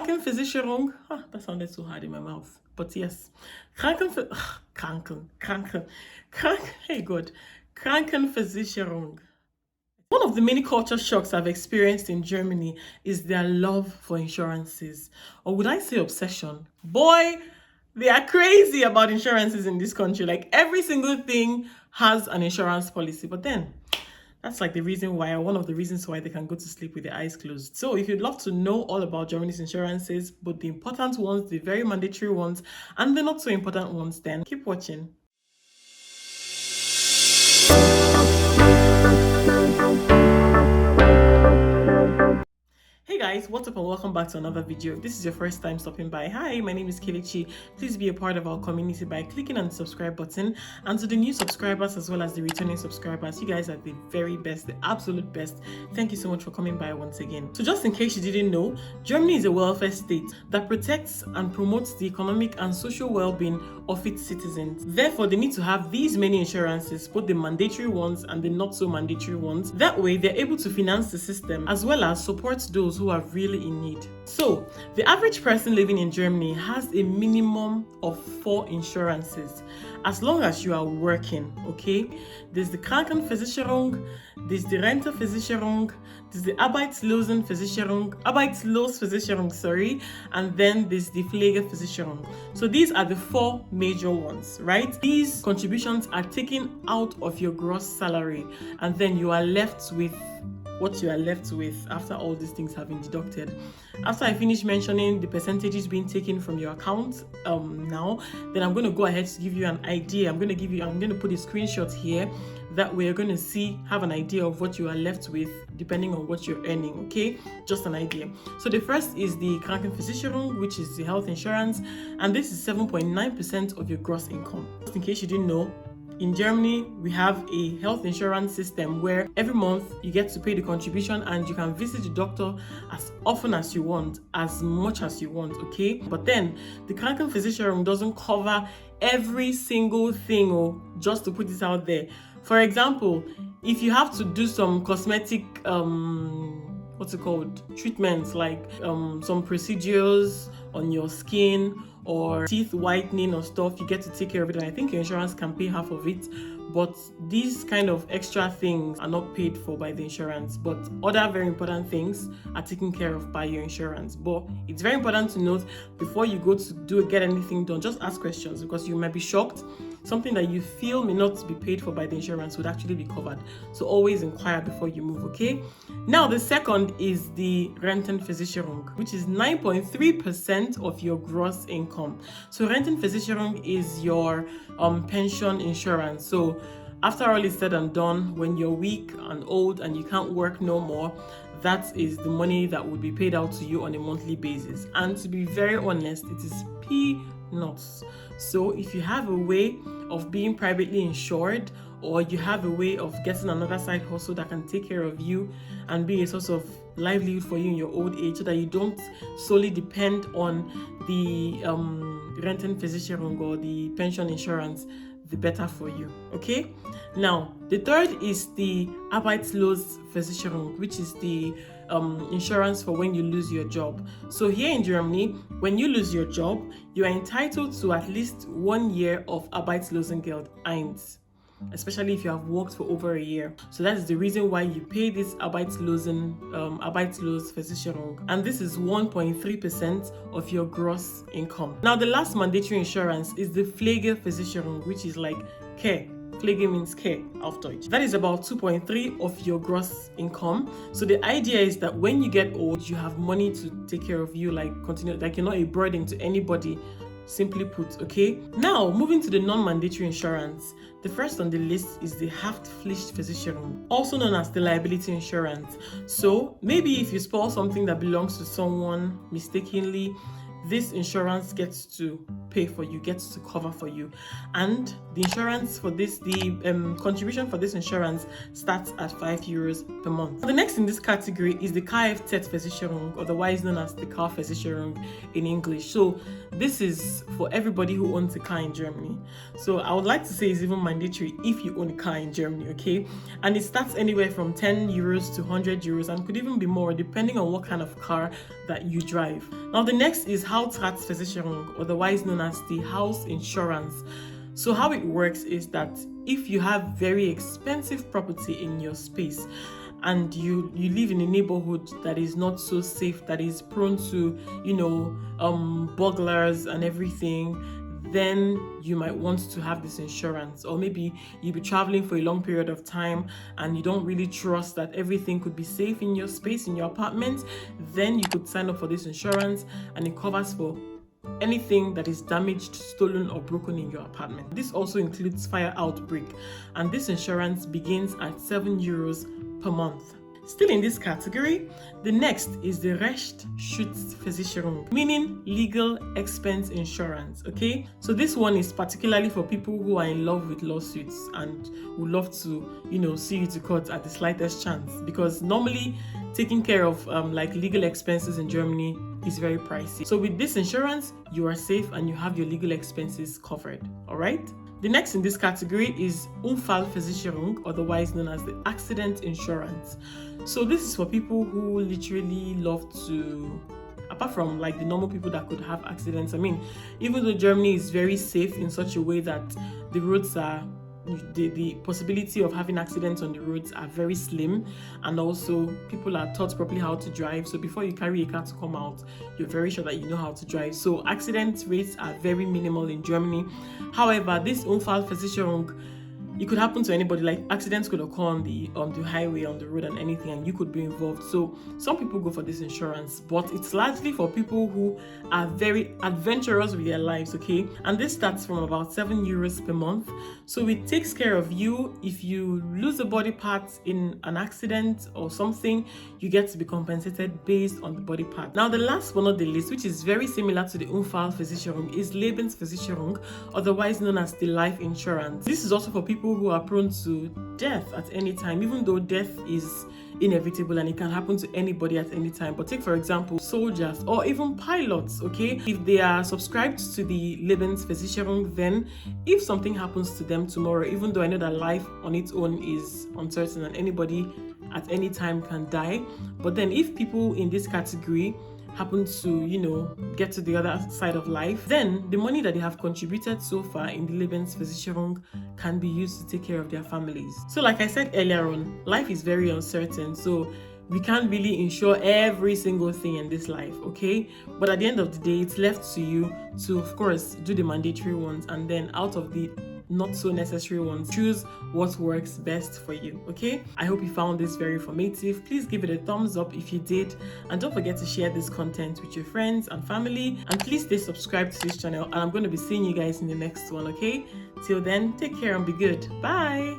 Krankenversicherung. That sounded so hard in my mouth. But yes. Hey God. Krankenversicherung. One of the many culture shocks I've experienced in Germany is their love for insurances. Or would I say obsession? Boy, they are crazy about insurances in this country. Like every single thing has an insurance policy. But then, that's like the reason why, or one of the reasons why they can go to sleep with their eyes closed. So if you'd love to know all about Germany's insurances, both the important ones, the very mandatory ones, and the not so important ones, then keep watching. Hey guys, what's up and welcome back to another video. If this is your first time stopping by, hi, my name is Kelechi. Please be a part of our community by clicking on the subscribe button. And to the new subscribers as well as the returning subscribers, you guys are the very best, the absolute best. Thank you so much for coming by once again. So just in case you didn't know, Germany is a welfare state that protects and promotes the economic and social well-being of its citizens. Therefore, they need to have these many insurances, both the mandatory ones and the not so mandatory ones. That way, they're able to finance the system as well as support those who are really in need. So, the average person living in Germany has a minimum of 4 insurances as long as you are working, okay? There's the Krankenversicherung, there's the Renteversicherung, there's the Arbeitslosversicherung, sorry, and then there's the Pflegeversicherung. So these are the 4 major ones, right? These contributions are taken out of your gross salary, and then you are left with what you are left with after all these things have been deducted. After I finish mentioning the percentages being taken from your account now, then I'm going to go ahead to give you an idea. I'm going to put a screenshot here. That way you're going to have an idea of what you are left with depending on what you're earning, okay? Just an idea. So the first is the Krankenversicherung, which is the health insurance, and this is 7.9% of your gross income. Just in case you didn't know, in Germany, we have a health insurance system where every month you get to pay the contribution and you can visit the doctor as often as you want, as much as you want, okay? But then the Krankenversicherung doesn't cover every single thing, just to put this out there. For example, if you have to do some cosmetic, treatments, like some procedures on your skin or teeth whitening or stuff, you get to take care of it, and I think your insurance can pay half of it. But these kind of extra things are not paid for by the insurance, but other very important things are taken care of by your insurance. But it's very important to note, before you go to get anything done, just ask questions, because you might be shocked. Something that you feel may not be paid for by the insurance would actually be covered. So always inquire before you move, okay? Now, the second is the Rentenversicherung, which is 9.3% of your gross income. So Rentenversicherung is your pension insurance. So after all is said and done, when you're weak and old and you can't work no more, that is the money that would be paid out to you on a monthly basis. And to be very honest, it is peanuts. So if you have a way of being privately insured, or you have a way of getting another side hustle that can take care of you and be a source of livelihood for you in your old age, so that you don't solely depend on the Rentenversicherung or the pension insurance, the better for you, okay? Now, the third is the Arbeitslosversicherung, which is the insurance for when you lose your job. So here in Germany, when you lose your job, you are entitled to at least 1 year of Arbeitslosengeld 1, especially if you have worked for over a year. So that is the reason why you pay this Arbeitslosversicherung, and this is 1.3% of your gross income. Now, the last mandatory insurance is the Pflegeversicherung, which is like care. Pflege means care auf Deutsch. That is about 2.3% of your gross income. So the idea is that when you get old, you have money to take care of you, like you're not a burden to anybody, simply put, okay? Now, moving to the non-mandatory insurance, the first on the list is the Haftpflichtversicherung, also known as the liability insurance. So maybe if you spoil something that belongs to someone mistakenly, this insurance gets to pay for you, gets to cover for you. And the insurance for this, the contribution for this insurance starts at €5 per month. The next in this category is the Kfz-Versicherung, otherwise known as the car Versicherung in English. So this is for everybody who owns a car in Germany. So I would like to say it's even mandatory if you own a car in Germany, okay? And it starts anywhere from €10 to €100 and could even be more depending on what kind of car that you drive. Now the next is Hausratsversicherung, otherwise known as the house insurance. So how it works is that if you have very expensive property in your space and you live in a neighborhood that is not so safe, that is prone to, burglars and everything, then you might want to have this insurance. Or maybe you'll be traveling for a long period of time and you don't really trust that everything could be safe in your space, in your apartment, then you could sign up for this insurance, and it covers for anything that is damaged, stolen, or broken in your apartment. This also includes fire outbreak, and this insurance begins at €7 per month. Still in this category, the next is the Rechtsschutzversicherung, meaning legal expense insurance, okay? So this one is particularly for people who are in love with lawsuits and would love to, see you to court at the slightest chance, because normally taking care of legal expenses in Germany is very pricey. So with this insurance, you are safe and you have your legal expenses covered, all right? The next in this category is Unfallversicherung, otherwise known as the accident insurance. So this is for people who literally love to, apart from the normal people that could have accidents. I mean, even though Germany is very safe in such a way that the roads are, the possibility of having accidents on the roads are very slim, and also people are taught properly how to drive. So before you carry a car to come out, you're very sure that you know how to drive. So accident rates are very minimal in Germany. However, this Unfallversicherung, it could happen to anybody. Like accidents could occur on the highway, on the road, and anything, and you could be involved. So some people go for this insurance, but it's largely for people who are very adventurous with their lives, okay? And this starts from about €7 per month. So it takes care of you if you lose a body part in an accident or something. You get to be compensated based on the body part. Now the last one on the list, which is very similar to the Unfallversicherung, is Lebensversicherung, otherwise known as the life insurance. This is also for people who are prone to death at any time, even though death is inevitable and it can happen to anybody at any time. But take, for example, soldiers or even pilots, okay? If they are subscribed to the Lebensversicherung, then if something happens to them tomorrow, even though I know that life on its own is uncertain and anybody at any time can die, but then if people in this category happen to, get to the other side of life, then the money that they have contributed so far in the Lebensversicherung can be used to take care of their families. So like I said earlier on, life is very uncertain, so we can't really insure every single thing in this life, okay? But at the end of the day, it's left to you to, of course, do the mandatory ones, and then out of the not so necessary ones, choose what works best for you, okay? I hope you found this very informative. Please give it a thumbs up if you did, and don't forget to share this content with your friends and family, and please stay subscribed to this channel, and I'm going to be seeing you guys in the next one, okay? Till then, take care and be good. Bye.